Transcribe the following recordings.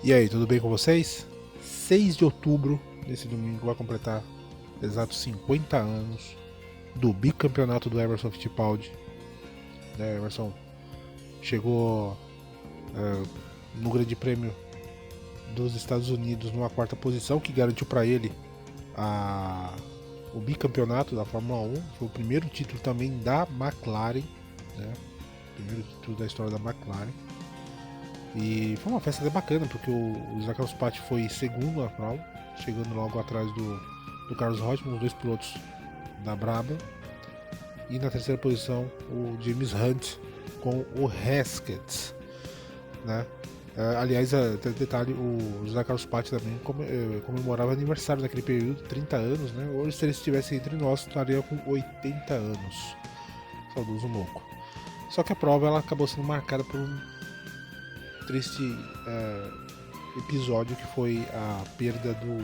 E aí, tudo bem com vocês? 6 de outubro, nesse domingo, vai completar exatos 50 anos do bicampeonato do Emerson Fittipaldi. Emerson chegou no Grande Prêmio dos Estados Unidos numa quarta posição, que garantiu para ele o bicampeonato da Fórmula 1. Foi o primeiro título também da McLaren, né? Primeiro título da história da McLaren. E foi uma festa até bacana, porque o Jacques Rosspach foi segundo na prova, chegando logo atrás do Carlos Reutemann, os dois pilotos da Brabham. E na terceira posição, o James Hunt com o Hesketh, né? Aliás, detalhe, o José Carlos Patti também comemorava aniversário naquele período, 30 anos, né? Hoje, se ele estivesse entre nós, estaria com 80 anos. Saudoso louco. Só que a prova ela acabou sendo marcada por um triste episódio, que foi a perda do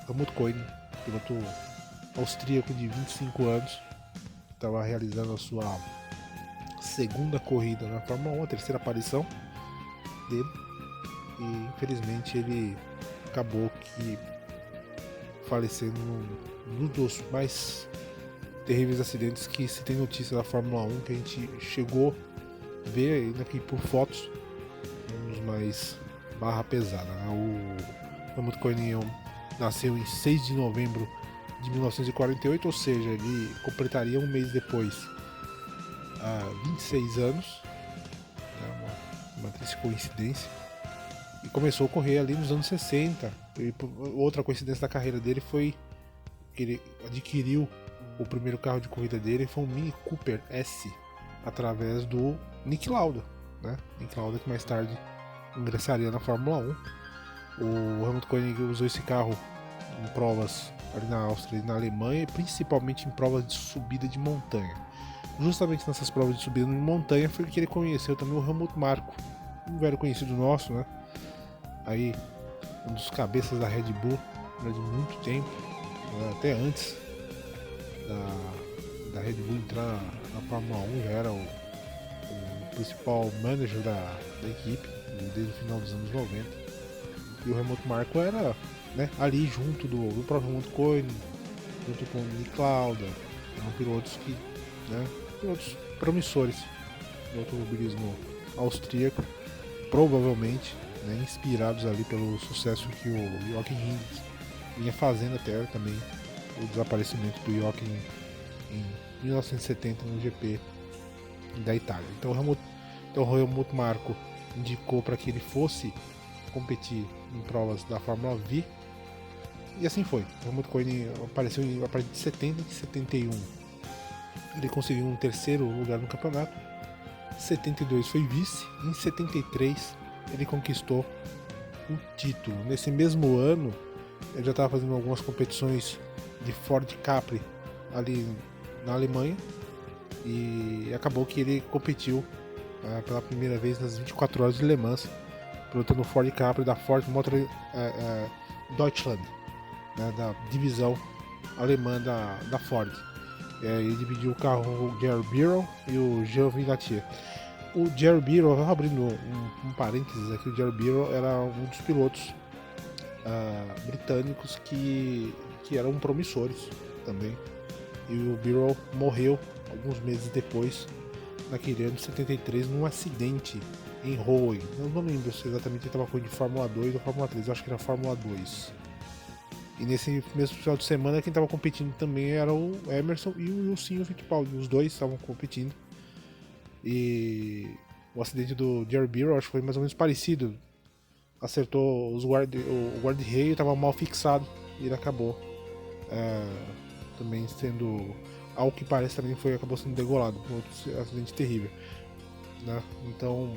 Helmut Koenig, piloto austríaco de 25 anos, que estava realizando a sua segunda corrida na Fórmula 1, a terceira aparição dele, e infelizmente ele acabou falecendo num dos mais terríveis acidentes que se tem notícia da Fórmula 1, que a gente chegou a ver ainda aqui por fotos, um dos mais barra pesada, né? O Helmut Koenig nasceu em 6 de novembro de 1948, ou seja, ele completaria um mês depois 26 anos, né? uma triste coincidência, e começou a correr ali nos anos 60. E outra coincidência da carreira dele foi que ele adquiriu o primeiro carro de corrida dele, foi um Mini Cooper S, através do Niki Lauda, né? Niki Lauda, que mais tarde ingressaria na Fórmula 1. O Helmut Koenig usou esse carro em provas ali na Áustria e na Alemanha, principalmente em provas de subida de montanha. Justamente nessas provas de subida de montanha foi que ele conheceu também o Helmut Marko, um velho conhecido nosso, né? Aí, um dos cabeças da Red Bull durante muito tempo, né? Até antes da Red Bull entrar na Fórmula 1, já era o principal manager da equipe desde o final dos anos 90. E o Helmut Marko era, né, ali junto do próprio Helmut Koenig, junto com o Niki Lauda, eram pilotos pilotos promissores do automobilismo austríaco, provavelmente, né, inspirados ali pelo sucesso que o Jochen Rindt vinha fazendo até também o desaparecimento do Jochen em 1970 no GP da Itália. Então o Helmut Marko indicou para que ele fosse competir em provas da Fórmula V, e assim foi. O Helmut Koenig apareceu a partir de 70 e 71. Ele conseguiu um terceiro lugar no campeonato. 72 foi vice. Em 73 ele conquistou o título. Nesse mesmo ano ele já estava fazendo algumas competições de Ford Capri ali na Alemanha, e acabou que ele competiu pela primeira vez nas 24 horas de Le Mans, pilotando o Ford Capri da Ford Motor Deutschland, né, da divisão alemã da Ford. Ele dividiu o carro com o Jerry Birrell e o Jean Vinatier. O Jerry Birrell, abrindo um parênteses aqui, o Jerry Birrell era um dos pilotos britânicos que eram promissores também. E o Birrell morreu alguns meses depois, naquele ano de 73, num acidente em Rouen. Eu não lembro se exatamente ele estava correndo de Fórmula 2 ou Fórmula 3, eu acho que era Fórmula 2. E nesse mesmo final de semana, quem estava competindo também era o Emerson e o Wilson Fittipaldi. Os dois estavam competindo. E o acidente do Jerry Birrell, acho que foi mais ou menos parecido. Acertou o guarda-reio, estava mal fixado e ele acabou também sendo, ao que parece, também acabou sendo degolado, um outro acidente terrível, né? Então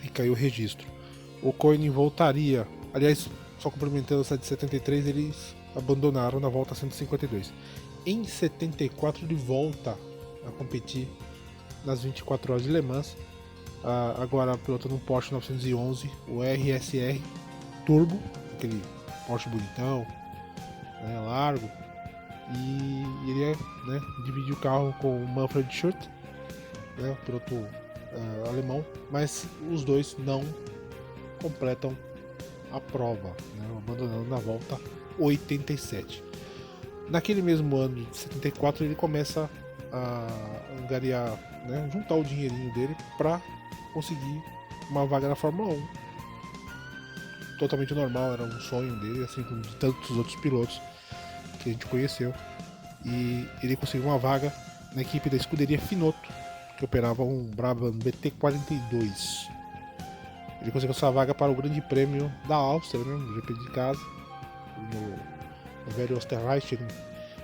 fica aí o registro. O Koenig voltaria, aliás, só complementando essa de 73, eles abandonaram na volta 152. Em 74 ele volta a competir nas 24 horas de Le Mans, agora pilotando um Porsche 911, o RSR Turbo, aquele Porsche bonitão, né, largo, e ele dividiu o carro com o Manfred Schurter, né, o piloto alemão, mas os dois não completam a prova, né, abandonando na volta 87. Naquele mesmo ano de 74 ele começa a angariar, né, juntar o dinheirinho dele para conseguir uma vaga na Fórmula 1. Totalmente normal, era um sonho dele, assim como de tantos outros pilotos que a gente conheceu. E ele conseguiu uma vaga na equipe da escuderia Finotto, que operava um Brabham BT42. Ele conseguiu essa vaga para o Grande Prêmio da Áustria, né, no GP de casa, no velho Österreich,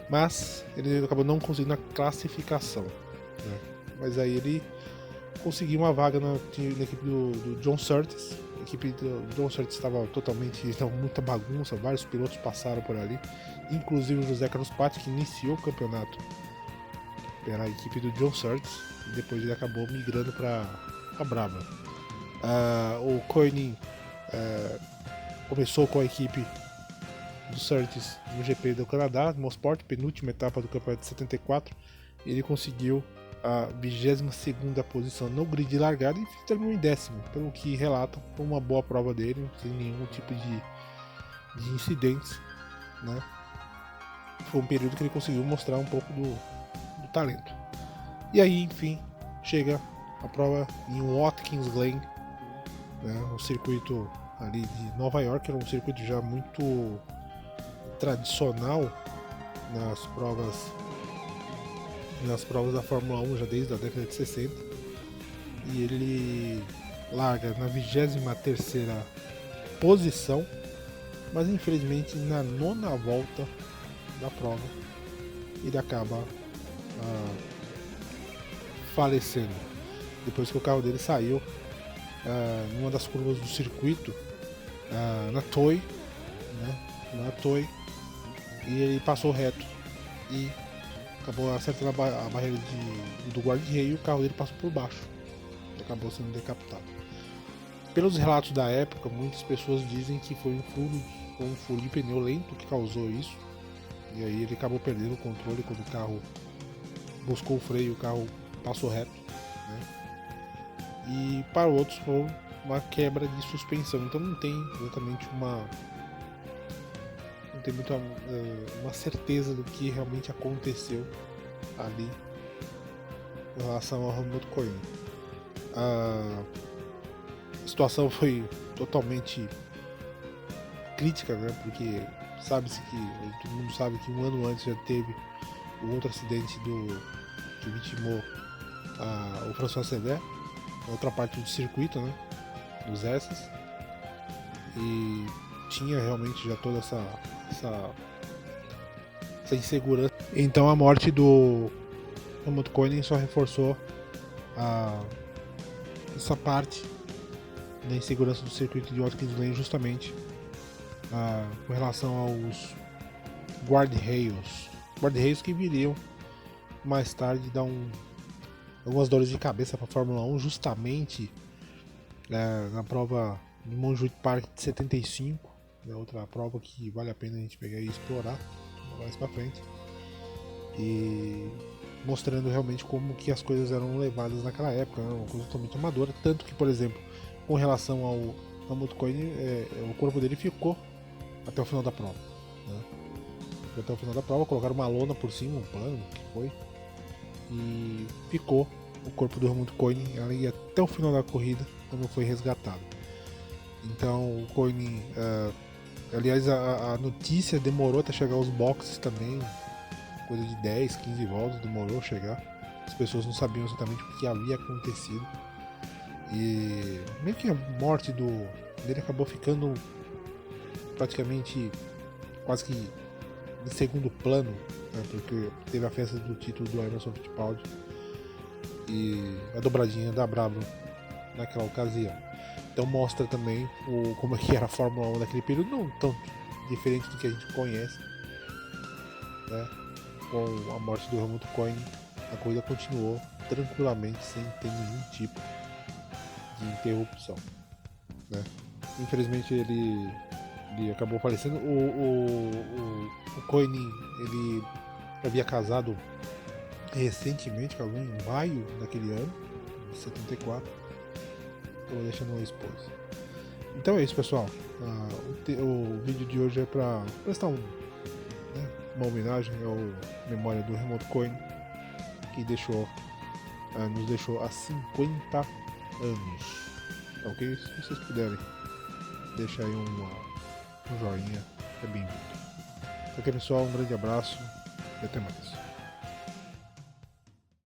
mas ele acabou não conseguindo a classificação, né? Mas aí ele conseguiu uma vaga na equipe do John Surtees. A equipe do John Surtees estava muita bagunça, vários pilotos passaram por ali, inclusive o José Carlos Patti, que iniciou o campeonato pela equipe do John Surtees, e depois ele acabou migrando para a Brabham. O Koenig começou com a equipe do Surtees no GP do Canadá, no Mosport, penúltima etapa do campeonato de 74. Ele conseguiu a 22ª posição no grid de largada e terminou em 10º, pelo que relatam, foi uma boa prova dele, sem nenhum tipo de incidentes, né? Foi um período que ele conseguiu mostrar um pouco do talento. E aí, enfim, chega a prova em Watkins Glen, né, um circuito ali de Nova York, era um circuito já muito tradicional nas provas da Fórmula 1 já desde a década de 60, e ele larga na 23ª posição, mas infelizmente na 9ª volta da prova ele acaba falecendo, depois que o carro dele saiu numa das curvas do circuito, na Toy, e ele passou reto e acabou acertando a barreira do guarda-reio, e o carro dele passou por baixo e acabou sendo decapitado. Pelos relatos da época, muitas pessoas dizem que foi um furo de pneu lento que causou isso, e aí ele acabou perdendo o controle quando o carro buscou o freio, o carro passou reto, né? E para outros foi uma quebra de suspensão, então não tem exatamente uma certeza do que realmente aconteceu ali em relação ao Helmut Koenig. A situação foi totalmente crítica, né? Porque todo mundo sabe que um ano antes já teve o outro acidente que vitimou o François Cédé, na outra parte do circuito, né, dos S's, e tinha realmente já toda essa insegurança. Então a morte do Helmut Koenig só reforçou essa parte da insegurança do circuito de Watkins Glen, justamente com relação aos guarda-reios que viriam mais tarde dar algumas dores de cabeça para a Fórmula 1, justamente na prova de Montjuic Park de 75, outra prova que vale a pena a gente pegar e explorar mais para frente, e mostrando realmente como que as coisas eram levadas naquela época, né? Uma coisa totalmente amadora, tanto que, por exemplo, com relação ao Helmut Koenig, o corpo dele ficou até o final da prova, né? Até o final da prova, colocaram uma lona por cima, um pano, que foi, e ficou o corpo do Helmut Koenig ali até o final da corrida, quando foi resgatado. Então o Koenig, aliás, a notícia demorou até chegar aos boxes também, coisa de 10, 15 voltas demorou a chegar. As pessoas não sabiam exatamente o que havia acontecido, e meio que a morte dele acabou ficando praticamente quase que em segundo plano, né, porque teve a festa do título do Emerson Fittipaldi e a dobradinha da Brabham naquela ocasião. Então mostra também como é que era a Fórmula 1 naquele período, não tão diferente do que a gente conhece, né? Com a morte do Helmut Koenig, a corrida continuou tranquilamente, sem ter nenhum tipo de interrupção, né? Infelizmente ele acabou falecendo. O Koenig, ele havia casado recentemente, casou em maio daquele ano, de 74, estava deixando uma esposa. Então é isso, pessoal. O vídeo de hoje é para prestar uma homenagem à memória do Remote Coin, que nos deixou há 50 anos. Tá ok? Se vocês puderem deixar aí um joinha, é bem-vindo. Ok, pessoal, um grande abraço e até mais.